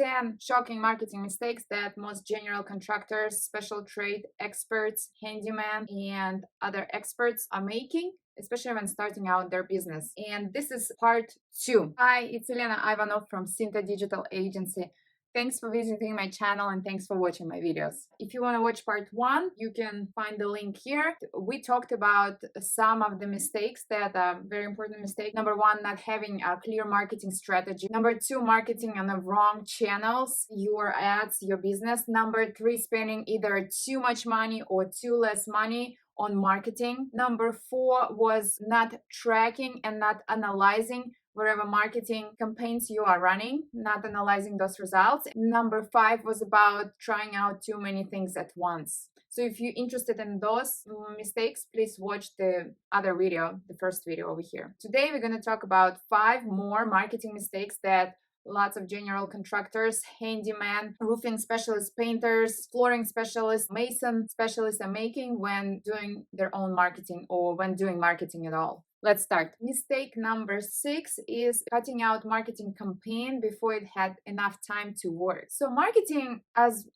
10 shocking marketing mistakes that most general contractors, special trade experts, handyman, and other experts are making, especially when starting out their business. And this is part 2. Hi, it's Elena Ivanov from Sinta Digital Agency. Thanks for visiting my channel and thanks for watching my videos. If you want to watch part 1, you can find the link here. We talked about some of the mistakes that are very important mistakes. Number 1, not having a clear marketing strategy. Number 2, marketing on the wrong channels, your ads, your business. Number 3, spending either too much money or too less money on marketing. Number 4 was not tracking and not analyzing whatever marketing campaigns you are running, not analyzing those results. Number 5 was about trying out too many things at once. So if you're interested in those mistakes, please watch the other video, the first video over here. Today, we're going to talk about 5 more marketing mistakes that lots of general contractors, handyman, roofing specialists, painters, flooring specialists, mason specialists are making when doing their own marketing or when doing marketing at all. Let's start. Mistake number 6 is cutting out marketing campaign before it had enough time to work. So marketing, as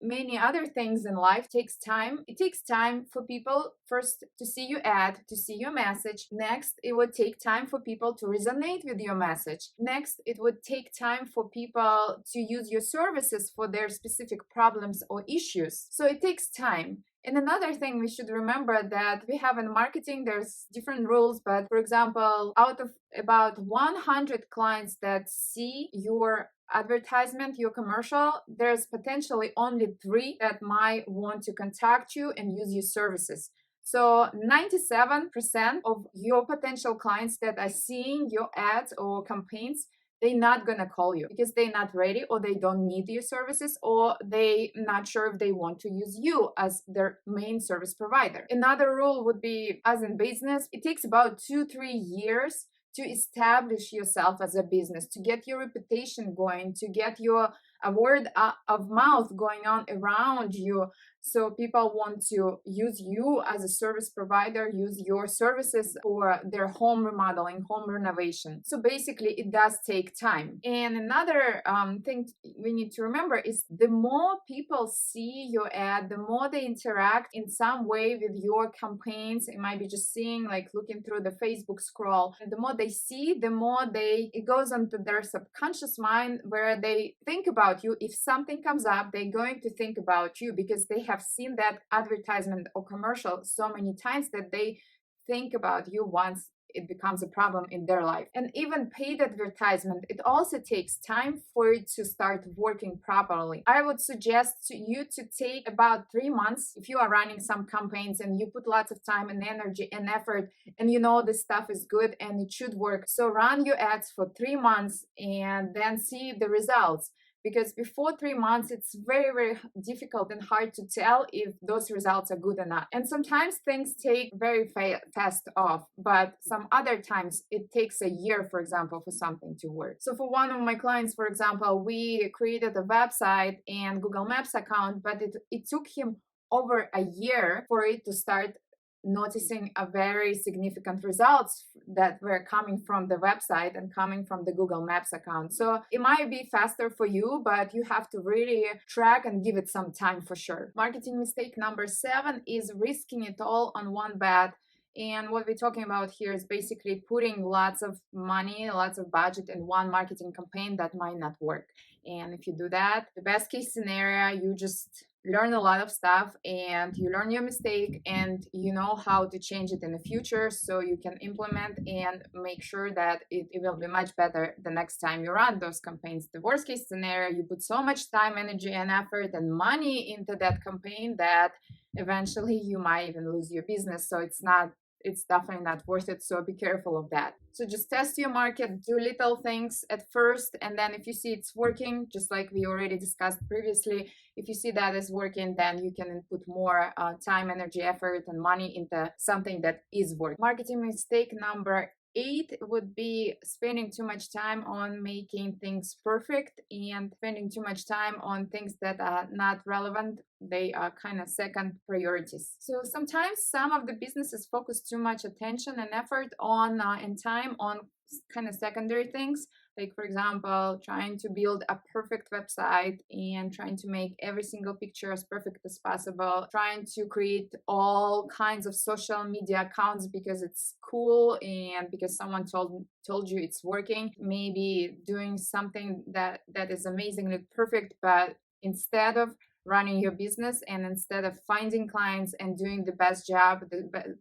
many other things in life, takes time. It takes time for people first to see your ad, to see your message. Next, it would take time for people to resonate with your message. Next, it would take time for people to use your services for their specific problems or issues. So it takes time. And another thing we should remember that we have in marketing, there's different rules, but for example, out of about 100 clients that see your advertisement, your commercial, there's potentially only 3 that might want to contact you and use your services. So 97% of your potential clients that are seeing your ads or campaigns, they're not gonna call you because they're not ready, or they don't need your services, or they're not sure if they want to use you as their main service provider. Another rule would be, as in business, it takes about 2-3 years to establish yourself as a business, to get your reputation going, to get your word of mouth going on around you, so people want to use you as a service provider, use your services for their home remodeling, home renovation. So basically, it does take time. And another thing we need to remember is the more people see your ad, the more they interact in some way with your campaigns. It might be just seeing, like looking through the Facebook scroll. And the more they see, the more it goes into their subconscious mind, where they think about you. If something comes up, they're going to think about you because they have seen that advertisement or commercial so many times that they think about you once it becomes a problem in their life. And even paid advertisement, it also takes time for it to start working properly. I would suggest to you to take about 3 months if you are running some campaigns and you put lots of time and energy and effort, and you know this stuff is good and it should work. So run your ads for 3 months and then see the results. Because before 3 months, it's very, very difficult and hard to tell if those results are good or not. And sometimes things take very fast off, but some other times it takes a year, for example, for something to work. So for one of my clients, for example, we created a website and Google Maps account, but it took him over a year for it to start noticing a very significant results that were coming from the website and coming from the Google Maps account. So it might be faster for you, but you have to really track and give it some time for sure. Marketing mistake number 7 is risking it all on one bet. And what we're talking about here is basically putting lots of money, lots of budget in one marketing campaign that might not work. And if you do that, the best case scenario, you just learn a lot of stuff and you learn your mistake and you know how to change it in the future, so you can implement and make sure that it will be much better the next time you run those campaigns. The worst case scenario, you put so much time, energy and effort and money into that campaign that eventually you might even lose your business. So it's definitely not worth it. So be careful of that. So just test your market, do little things at first, and then if you see it's working, just like we already discussed previously, if you see that is working, then you can put more time, energy, effort and money into something that is working. Marketing mistake number 8 would be spending too much time on making things perfect and spending too much time on things that are not relevant. They are kind of second priorities. So sometimes some of the businesses focus too much attention and effort on and time on kind of secondary things, Like, for example, trying to build a perfect website and trying to make every single picture as perfect as possible, trying to create all kinds of social media accounts because it's cool and because someone told you it's working, maybe doing something that is amazingly perfect, but instead of running your business and instead of finding clients and doing the best job,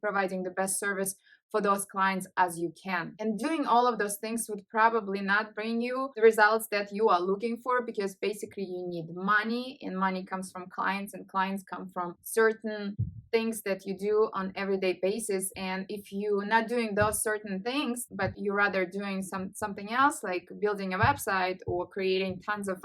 providing the best service for those clients as you can. And doing all of those things would probably not bring you the results that you are looking for, because basically you need money, and money comes from clients, and clients come from certain things that you do on everyday basis. And if you're not doing those certain things, but you're rather doing something else, like building a website or creating tons of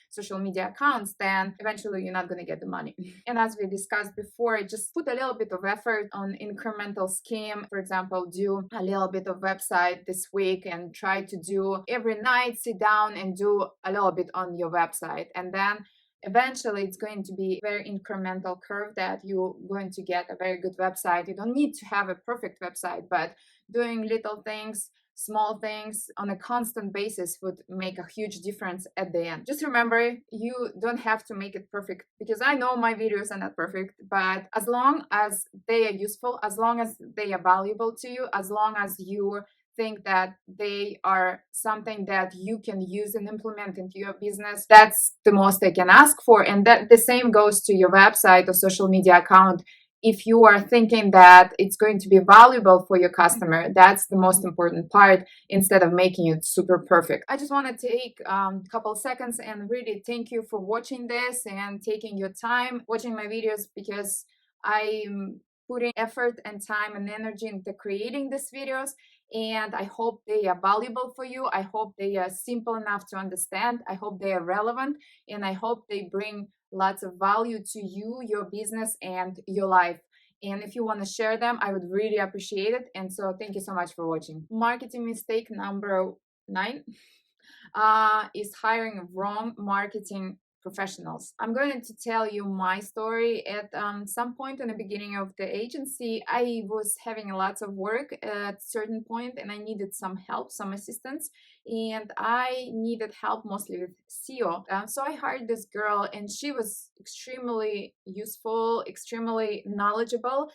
social media accounts, then eventually you're not going to get the money. And as we discussed before, just put a little bit of effort on incremental scheme. For example, do a little bit of website this week and try to do every night, sit down and do a little bit on your website. And then eventually it's going to be a very incremental curve that you're going to get a very good website. You don't need to have a perfect website, but doing little things, small things on a constant basis would make a huge difference at the end. Just remember, you don't have to make it perfect, because I know my videos are not perfect, but as long as they are useful, as long as they are valuable to you, as long as you think that they are something that you can use and implement into your business, that's the most I can ask for. And that the same goes to your website or social media account. If you are thinking that it's going to be valuable for your customer, that's the most important part, instead of making it super perfect. I just want to take a couple seconds and really thank you for watching this and taking your time watching my videos, because I'm putting effort and time and energy into creating these videos, and I hope they are valuable for you. I hope they are simple enough to understand. I hope they are relevant, and I hope they bring lots of value to you, your business, and your life. And if you want to share them, I would really appreciate it. And so thank you so much for watching. Marketing mistake number 9 is hiring wrong marketing professionals. I'm going to tell you my story. At some point in the beginning of the agency, I was having lots of work at a certain point, and I needed some help, some assistance, and I needed help mostly with SEO. So I hired this girl, and she was extremely useful, extremely knowledgeable.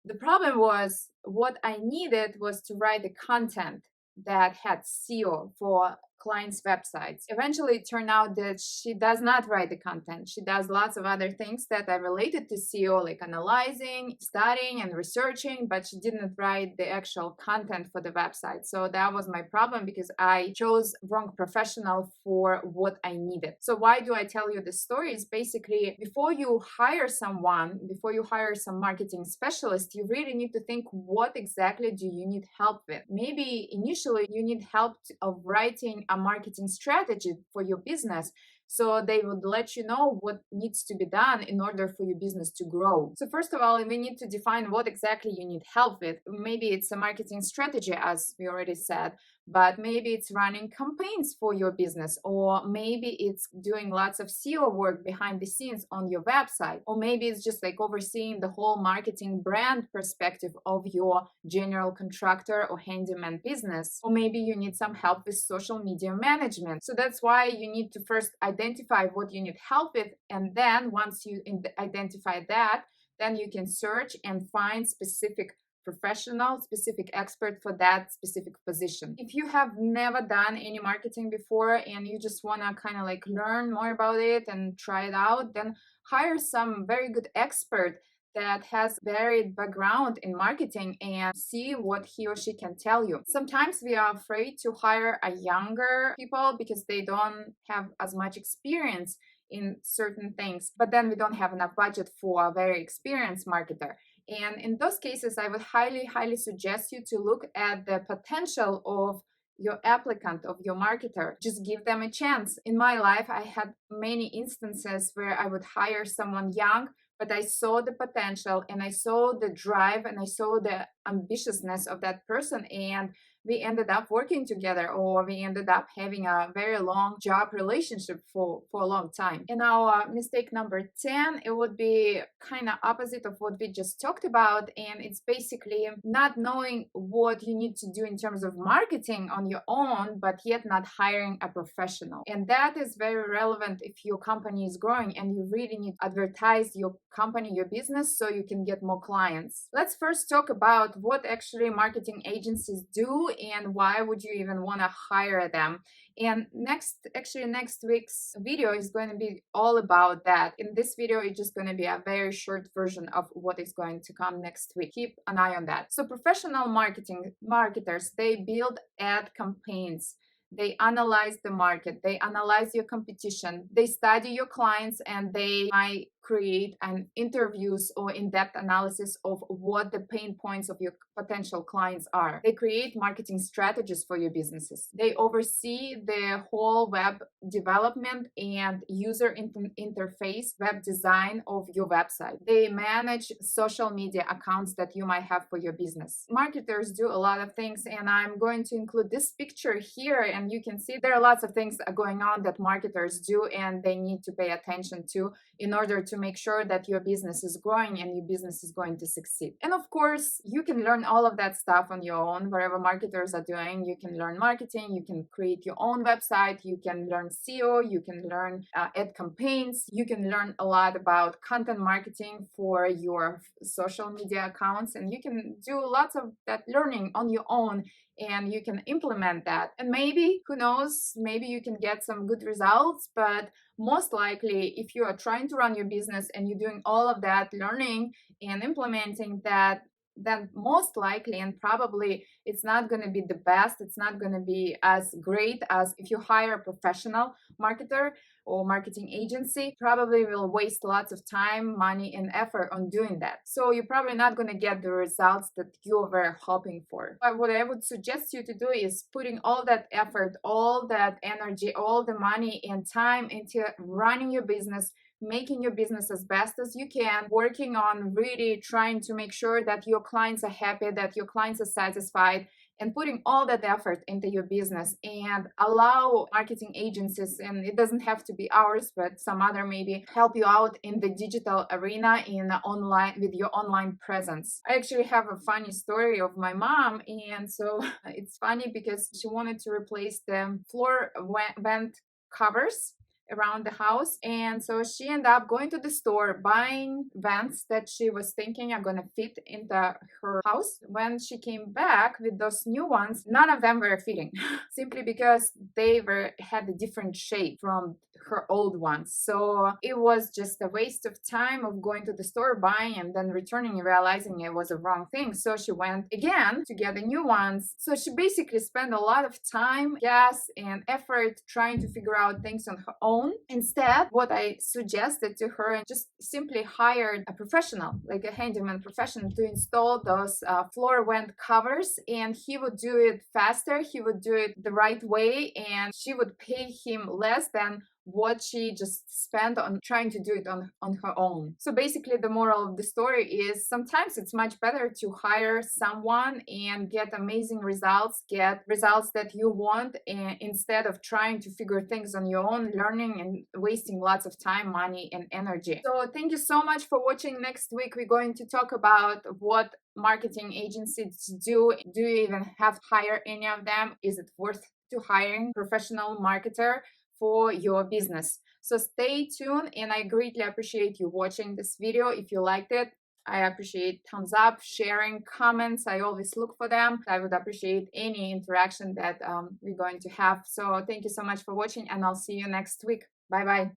The problem was, what I needed was to write the content that had SEO for clients' websites. Eventually, it turned out that she does not write the content. She does lots of other things that are related to SEO, like analyzing, studying, and researching, but she didn't write the actual content for the website. So that was my problem, because I chose wrong professional for what I needed. So why do I tell you this story? Is basically, before you hire someone, before you hire some marketing specialist, you really need to think, what exactly do you need help with? Maybe initially you need help of writing a marketing strategy for your business, so they would let you know what needs to be done in order for your business to grow. So first of all, we need to define what exactly you need help with. Maybe it's a marketing strategy, as we already said, but maybe it's running campaigns for your business, or maybe it's doing lots of SEO work behind the scenes on your website, or maybe it's just like overseeing the whole marketing brand perspective of your general contractor or handyman business, or maybe you need some help with social media management. So that's why you need to first identify what you need help with, and then once you identify that, then you can search and find specific professional, specific expert for that specific position. If you have never done any marketing before and you just want to kind of like learn more about it and try it out, then hire some very good expert that has varied background in marketing and see what he or she can tell you. Sometimes we are afraid to hire a younger people because they don't have as much experience in certain things, but then we don't have enough budget for a very experienced marketer. And in those cases, I would highly suggest you to look at the potential of your applicant, of your marketer. Just give them a chance. In my life, I had many instances where I would hire someone young, but I saw the potential and I saw the drive and I saw the ambitiousness of that person. And we ended up working together, or we ended up having a very long job relationship for a long time. And now mistake number 10, it would be kind of opposite of what we just talked about, and it's basically not knowing what you need to do in terms of marketing on your own, but yet not hiring a professional. And that is very relevant if your company is growing and you really need to advertise your company, your business, so you can get more clients. Let's first talk about what actually marketing agencies do and why would you even want to hire them. And next week's video is going to be all about that. In this video, it's just going to be a very short version of what is going to come next week. Keep an eye on that. So professional marketers, they build ad campaigns. They analyze the market, they analyze your competition, they study your clients, and they might create an interviews or in-depth analysis of what the pain points of your potential clients are. They create marketing strategies for your businesses. They oversee the whole web development and user interface, web design of your website. They manage social media accounts that you might have for your business. Marketers do a lot of things, and I'm going to include this picture here, and you can see there are lots of things going on that marketers do and they need to pay attention to in order to make sure that your business is growing and your business is going to succeed. And of course, you can learn all of that stuff on your own. Wherever marketers are doing, you can learn marketing, you can create your own website, you can learn SEO, you can learn ad campaigns, you can learn a lot about content marketing for your social media accounts, and you can do lots of that learning on your own, and you can implement that. And maybe, who knows, maybe you can get some good results, but most likely, if you are trying to run your business and you're doing all of that learning and implementing that, then most likely and probably it's not going to be the best. It's not going to be as great as if you hire a professional marketer or marketing agency. Probably will waste lots of time, money, and effort on doing that. So you're probably not going to get the results that you were hoping for. But what I would suggest you to do is putting all that effort, all that energy, all the money and time into running your business, making your business as best as you can, working on really trying to make sure that your clients are happy, that your clients are satisfied, and putting all that effort into your business. And allow marketing agencies, and it doesn't have to be ours, but some other maybe, help you out in the digital arena, in online, with your online presence. I actually have a funny story of my mom, and so it's funny because she wanted to replace the floor vent covers around the house, and so she ended up going to the store, buying vents that she was thinking are gonna fit into her house. When she came back with those new ones, none of them were fitting simply because they had a different shape from her old ones. So it was just a waste of time of going to the store, buying, and then returning and realizing it was a wrong thing. So she went again to get the new ones. So she basically spent a lot of time, gas, and effort trying to figure out things on her own. Instead, what I suggested to her, just simply hired a professional, like a handyman professional, to install those floor vent covers, and he would do it faster, he would do it the right way, and she would pay him less than what she just spent on trying to do it on her own. So basically, the moral of the story is sometimes it's much better to hire someone and get amazing results, get results that you want, instead of trying to figure things on your own, learning and wasting lots of time, money, and energy. So thank you so much for watching. Next week, we're going to talk about what marketing agencies do. Do you even have to hire any of them? Is it worth to hiring professional marketer for your business? So stay tuned, and I greatly appreciate you watching this video. If you liked it, I appreciate thumbs up, sharing, comments. I always look for them. I would appreciate any interaction that we're going to have. So thank you so much for watching, and I'll see you next week. Bye bye.